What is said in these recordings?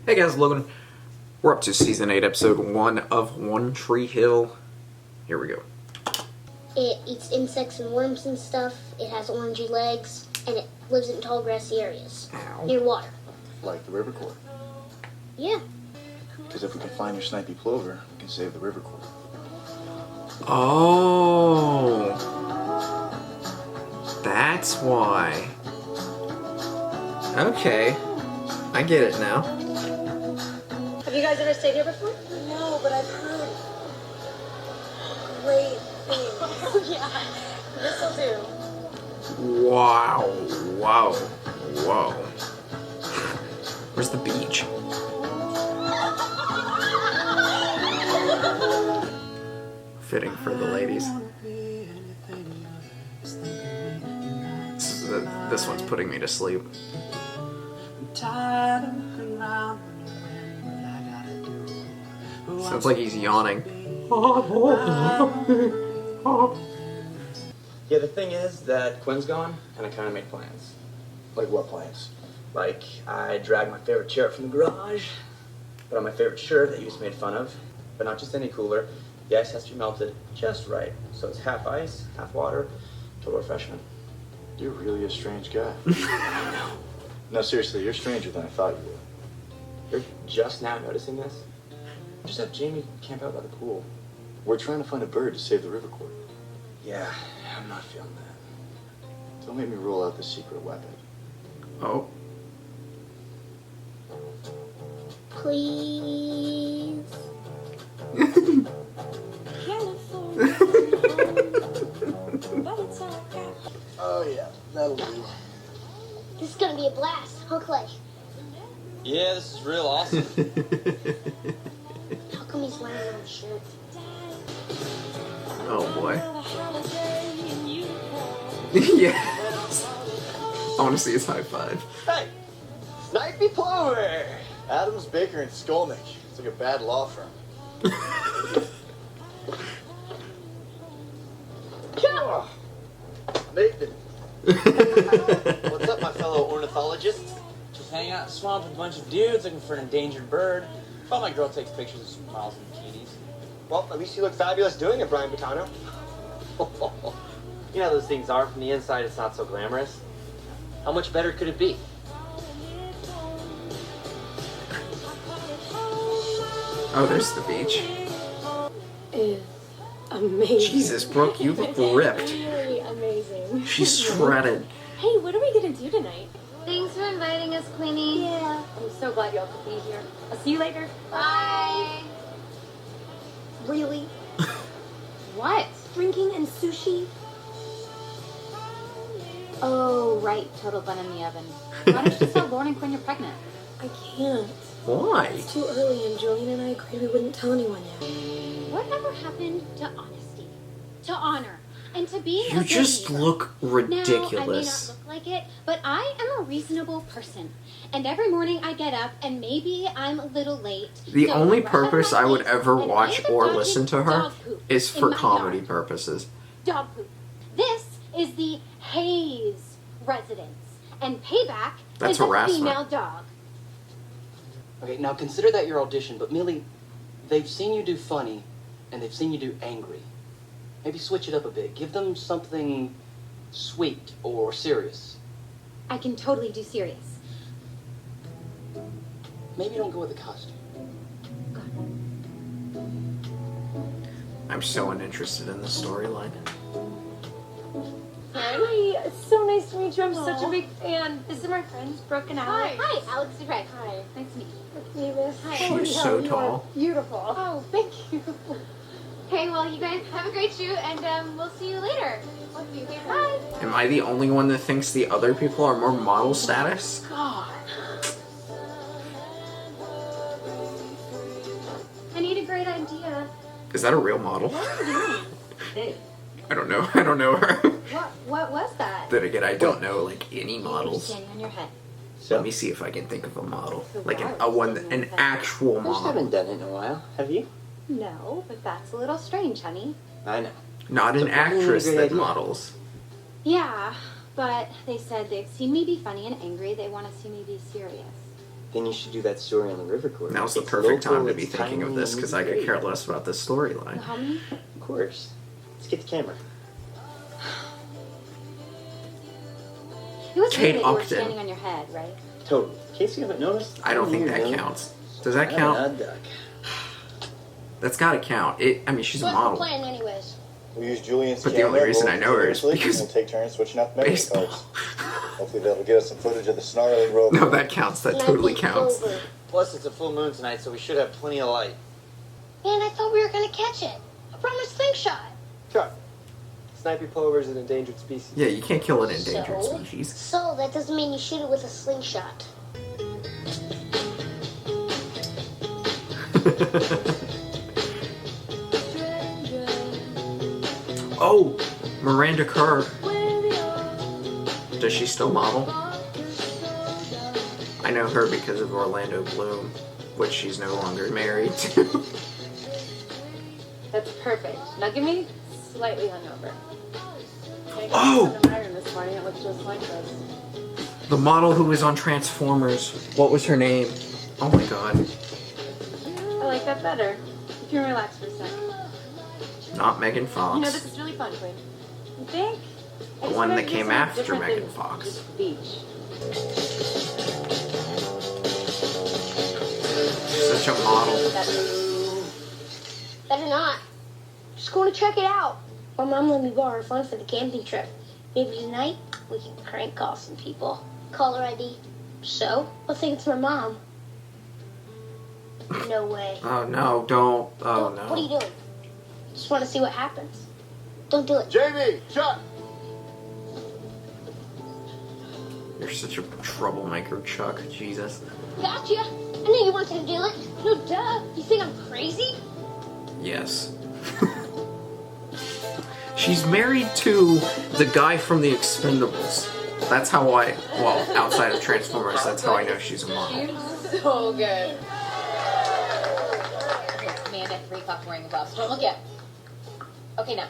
Hey guys, Logan. We're up to Season 8, Episode 1 of One Tree Hill. Here we go. It eats insects and worms and stuff. It has orangey legs, and it lives in tall grassy areas. Ow. Near water. Like the river court. Yeah. Because if we can find your snipey plover, we can save the river court. Oh. That's why. Okay. I get it now. Have you guys ever stayed here before? No, but I've heard great things. Oh, yeah. This'll do. Wow. Wow. Whoa. Where's the beach? Fitting for the ladies. This one's putting me to sleep. Sounds like he's yawning. Yeah, the thing is that Quinn's gone, and I kind of made plans. Like what plans? Like, I dragged my favorite chair from the garage, put on my favorite shirt that you just made fun of, but not just any cooler. The ice has to be melted just right, so it's half ice, half water, total refreshment. You're really a strange guy. No, seriously, you're stranger than I thought you were. You're just now noticing this? Just have Jamie camp out by the pool. We're trying to find a bird to save the river court. Yeah, I'm not feeling that. Don't make me roll out the secret weapon. Oh. Please. Oh yeah, that'll do. This is gonna be a blast, huh, Clay? Yeah, this is real awesome. How come he's wearing a little shirt? Oh boy. Yes. I want to see his high five. Hey! Snipey Plover! Adams, Baker, and Skolnick. It's like a bad law firm. Oh, Nathan. What's up, my fellow ornithologists? Just hanging out in the swamp with a bunch of dudes looking for an endangered bird. While my girl takes pictures of smiles and bikinis. Well, at least you look fabulous doing it, Brian Botano. You know how those things are. From the inside, it's not so glamorous. How much better could it be? Oh, there's the beach. Is amazing. Jesus, Brooke, you look ripped. Really amazing. She's shredded. Hey, what are we gonna do tonight? Thanks for inviting us, Queenie. Yeah, I'm so glad y'all could be here. I'll see you later. Bye. Really? What? Drinking and sushi? Oh, right. Total bun in the oven. Why don't you just tell Lauren and Quinn you're pregnant? I can't. Why? It's too early, and Julian and I agreed we wouldn't tell anyone yet. Whatever happened to honesty, to honor, and to being a You good just neighbor? look Now, I may not ridiculous. look like it, but I am a reasonable person. And every morning I get up, and maybe I'm a little late. The so only I brush up purpose my I would face, ever and watch I end up or dodging listen to her dog poop is in for my comedy yard. purposes. Dog poop. This is the Hayes residence, and Payback That's is a harassment. female dog. Okay, now consider that your audition, but Millie, they've seen you do funny, and they've seen you do angry. Maybe switch it up a bit. Give them something sweet or serious. I can totally do serious. Maybe don't go with the costume. I'm so uninterested in the storyline. Hi, it's so nice to meet you. I'm such a big fan. This is my friends, Brooke and Alex. Hi, Alex and Fred. Hi. Nice to meet you. Davis. She's so tall. Beautiful. Oh, thank you. Okay, well, you guys have a great shoot, and we'll see you later. Bye. Am I the only one that thinks the other people are more model status? God. I need a great idea. Is that a real model? Hey. I don't know. I don't know her. What was that? Then again, I don't know like any models. Standing on your head. Let me see if I can think of a model, like an actual I just haven't model, done it in a while. Have you? No, but that's a little strange, honey. I know. not an So probably actress a great that idea. models. Yeah, but they said they've seen me be funny and angry. They want to see me be serious. then you should do that story on the river cruise. Now's the It's perfect local, time to be it's thinking of tiny, this and because it's I could great. care less about this storyline. How many? Of course. Let's get the camera. It was Kate weird that you were Upton. standing on your head, right? Totally. In case you haven't noticed, I don't I'm think weird, that no? counts. Does that I'm an count? odd duck. That's gotta count. I mean, she's a What's the model. plan, anyways? We use Julian's But the only camera, reason roll I know her is continuously, because and we'll take turns switching out the memory Baseball. cards. Hopefully that'll get us some footage of the snarling rover. No, that counts. That totally counts. Clover. Plus, it's a full moon tonight, so we should have plenty of light. Man, I thought we were gonna catch it. I promised slingshot. Chuck, snipey plover is an endangered species. Yeah, you can't kill an endangered So? species. So that doesn't mean you shoot it with a slingshot. Oh, Miranda Kerr. Does she still model? I know her because of Orlando Bloom, which she's no longer married to. That's perfect. Now give me slightly hungover. Oh! In my room this morning, it looks just like this. The model who was on Transformers. What was her name? Oh my god. I like that better. You can relax for a second. Not Megan Fox. You know, this is really fun, Quinn. You think? The one that came after Megan Fox. Just the beach. Such a model. Better not. Just going to check it out. My mom let me borrow her phone for the camping trip. Maybe tonight we can crank off some people. Caller ID. So? We'll think it's my mom. No way. Oh no, don't. Oh What are you no. doing? Just want to see what happens. Don't do it. Jamie, Chuck! You're such a troublemaker, Chuck. Jesus. Gotcha. I knew you wanted to do it. No duh. You think I'm crazy? Yes. She's married to the guy from The Expendables. That's how well, outside of Transformers, that's how I know she's a model. So good. Man at 3 o'clock wearing a gloves. Don't look yet. Okay, now.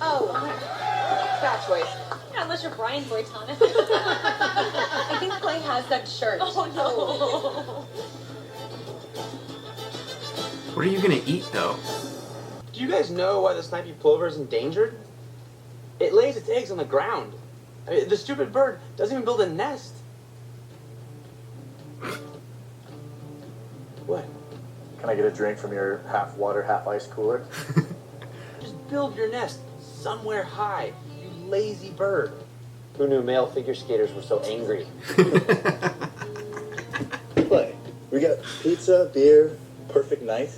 Oh, bad choice. Yeah, unless you're Brian Boy Thomas. I think Clay has that shirt. Oh no. What are you gonna eat, though? Do you guys know why the snipey plover is endangered? It lays its eggs on the ground. I mean, the stupid bird doesn't even build a nest. What? Can I get a drink from your half water, half ice cooler? Just build your nest somewhere high, you lazy bird. Who knew male figure skaters were so angry? Play. We got pizza, beer, perfect night.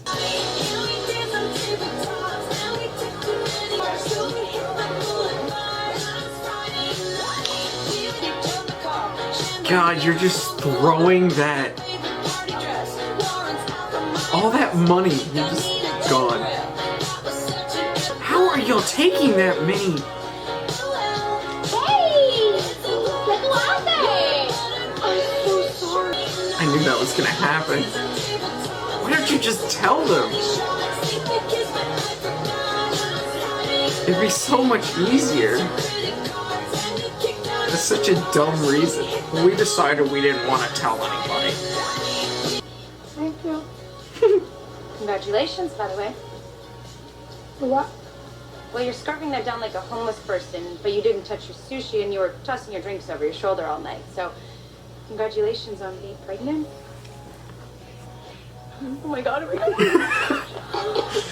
God, you're just throwing that. All that money, you're just gone. How are y'all taking that many? Hey! Let's laugh at it! I'm so sorry. I knew that was gonna happen. Why don't you just tell them? It'd be so much easier. That's such a dumb reason. We decided we didn't want to tell anybody. Thank you. Congratulations, by the way. What? Well, you're scarfing that down like a homeless person, but you didn't touch your sushi and you were tossing your drinks over your shoulder all night. So, congratulations on being pregnant. Oh my god,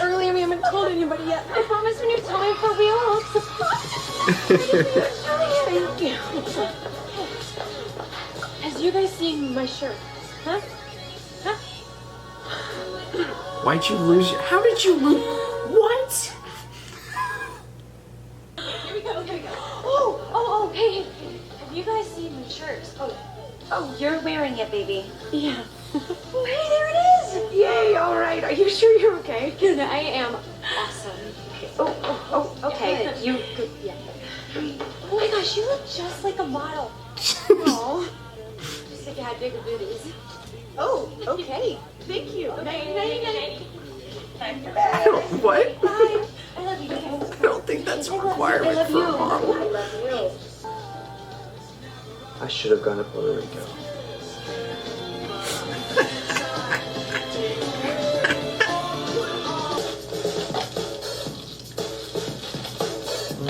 earlier we haven't told anybody yet. I promise when you tell me for real, I'll Thank you. Has you guys seen my shirt? Huh? Huh? Why'd you lose your... How did you lose... What? Here we go, here we go. Oh, hey. Have you guys seen my shirt? Oh, you're wearing it, baby. Yeah. Oh, hey, there it is. Yay, all right. Are you sure you're okay? I am awesome. Okay. You good, yeah. Oh my gosh, you look just like a model. Oh. Just if you had bigger booties. Oh, okay. Thank you. Night. What? Bye. I love you guys. I don't think that's a requirement for a model. I love you. I should have gone to Puerto Rico.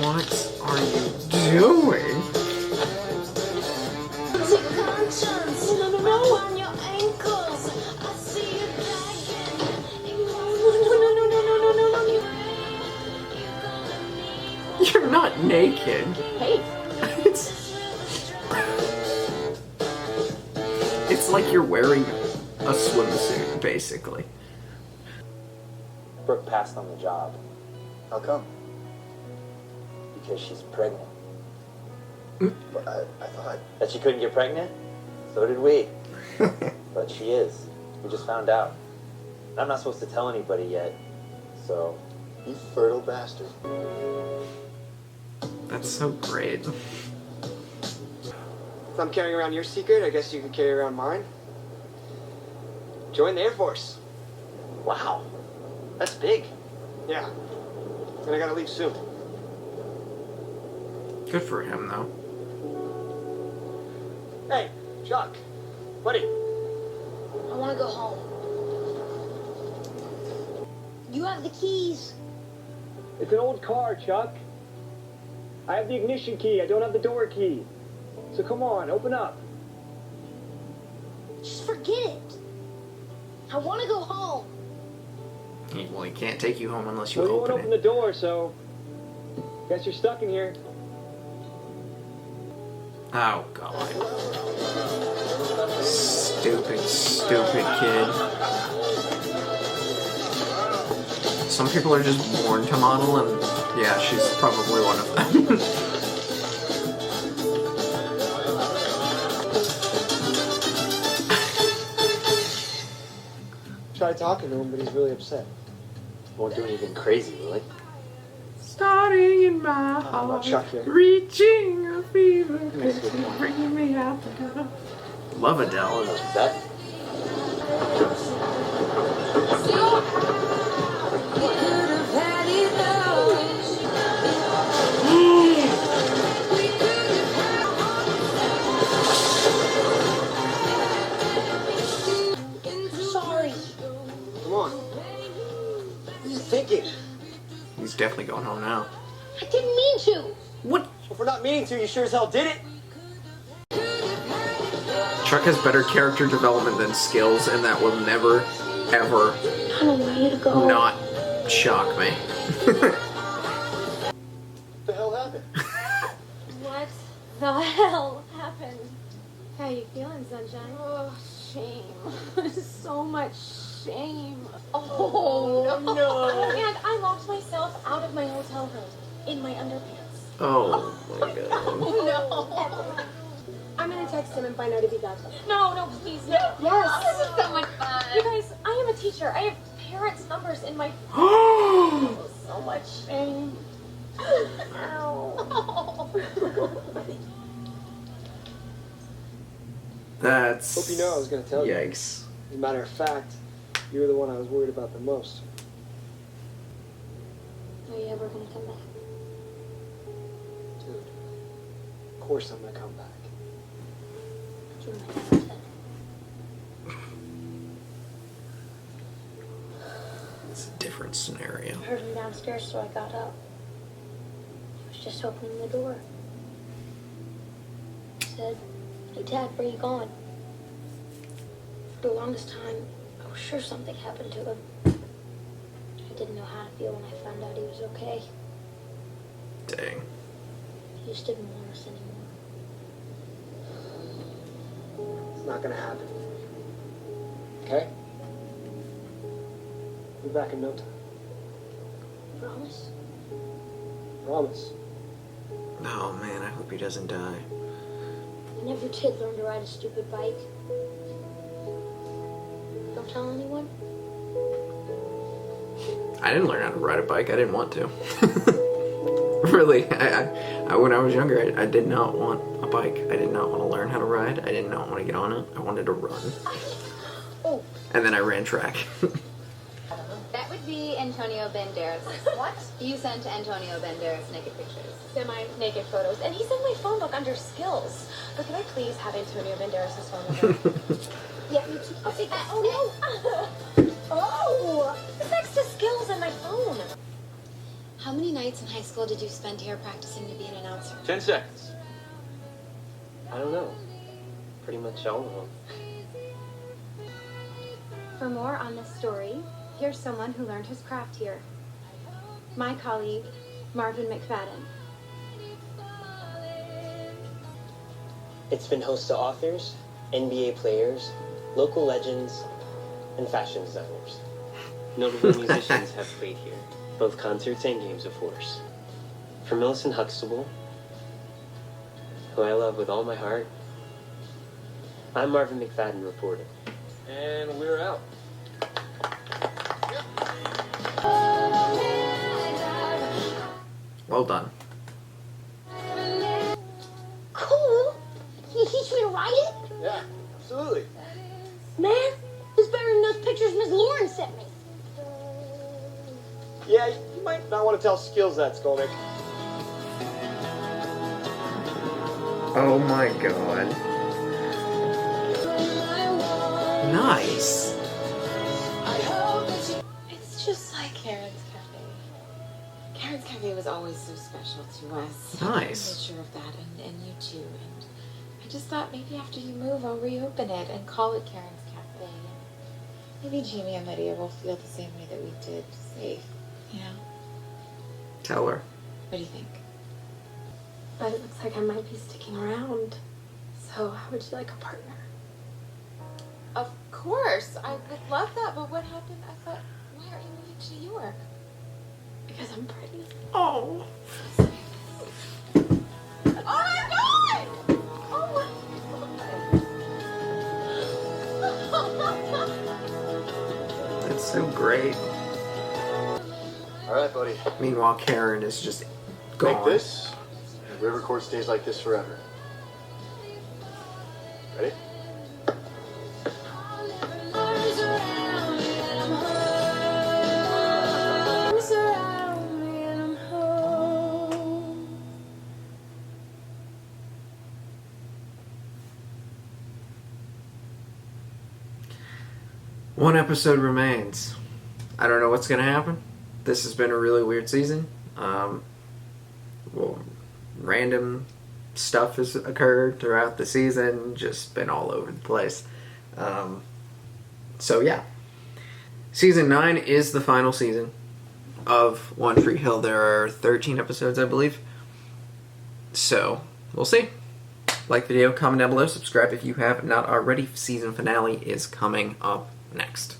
What are you doing? You're not naked. Hey. It's like you're wearing a swimsuit, basically. Brooke passed on the job How come? because she's pregnant. But I thought. That she couldn't get pregnant? So did we. But she is. We just found out. And I'm not supposed to tell anybody yet, so... You fertile bastard. That's so great. If I'm carrying around your secret, I guess you can carry around mine. Join the Air Force. Wow. That's big. Yeah. And I gotta leave soon. Good for him, though. Hey, Chuck. Buddy. I want to go home. You have the keys. It's an old car, Chuck. I have the ignition key. I don't have the door key. So come on, open up. Just forget it. I want to go home. Well, he can't take you home unless you Well, you won't open open it. the door, so... Guess you're stuck in here. Oh, God. Stupid, stupid kid. Some people are just born to model, and yeah, she's probably one of them. Try talking to him, but he's really upset. Won't do anything crazy, will it? Starting in my about heart, Chuck here? reaching a fever Makes a pitch, good point. bringing me out the door. Love Adele. Is that... Sorry. Come on. What are you thinking? He's definitely going home now. I didn't mean to. What? Well, if we're not meaning to, you sure as hell did it. Chuck has better character development than skills, and that will never, ever I don't want you to go. not shock me. What the hell happened? What the hell happened? How you feeling, sunshine? Oh, shame. So much shame. Oh, no. And I locked myself out of my hotel room in my underpants. Oh my God. No. I'm gonna text him and find out if he got them. No, please, no. Yes. This is so much fun. You guys, I am a teacher. I have parents' numbers in my phone. So much shame. Ow. That's... Hope you know I was gonna tell you. Yikes. As a matter of fact, you were the one I was worried about the most. Are you ever gonna come back? Dude, of course I'm gonna come back. You're my dad. It's a different scenario. I heard him downstairs, so I got up. He was just opening the door. He said, "Hey, Dad, where you going?" For the longest time, I was sure something happened to him. I didn't know how to feel when I found out he was okay. Dang. He just didn't want us anymore. It's not gonna happen. Okay? Be back in no time. Promise? Promise. Oh man, I hope he doesn't die. I never did learn to ride a stupid bike. Don't tell anyone? I didn't learn how to ride a bike. I didn't want to. Really, I when I was younger, I did not want a bike. I did not want to learn how to ride. I did not want to get on it. I wanted to run. Oh. And then I ran track. That would be be Antonio Banderas. What? You sent Antonio Banderas naked pictures. Semi-naked photos. And he's in my phone book under skills. But can I please have Antonio Banderas' phone number? Yeah, me too. I'll take that. Oh, no. Oh! It's next to skills in my phone. How many nights in high school did you spend here practicing to be an announcer? 10 seconds. I don't know. Pretty much all of them. For more on this story, here's someone who learned his craft here. My colleague, Marvin McFadden. It's been host to authors, NBA players, local legends, and fashion designers. Notable musicians have played here, both concerts and games of course. For Millicent Huxtable, who I love with all my heart, I'm Marvin McFadden reporting. And we're out. Well done. Cool. Can you teach me to ride it? Yeah, absolutely. Man, it's better than those pictures Miss Lauren sent me. Yeah, you might not want to tell Skills that, Skolnick. Oh my god. Nice. It's just like Karen's Cafe. Karen's Cafe was always so special to us. Nice. I made sure of that, and you too. And I just thought maybe after you move, I'll reopen it and call it Karen's Cafe. And maybe Jamie and Lydia will feel the same way that we did, safe. You know? Tell her. What do you think? But it looks like I might be sticking around. So how would you like a partner? Of course, I would love that. But what happened? I thought, why aren't you moving to New York? Because I'm pregnant. Oh. Oh my God! Oh my. That's so great. All right, buddy. Meanwhile, Karen is just gone. Make this, and River Court stays like this forever. Ready? One episode remains. I don't know what's going to happen. This has been a really weird season. Well, random stuff has occurred throughout the season, just been all over the place. So yeah. Season 9 is the final season of One Tree Hill. There are 13 episodes, I believe. So, we'll see. Like the video, comment down below, subscribe if you have not already. Season finale is coming up next.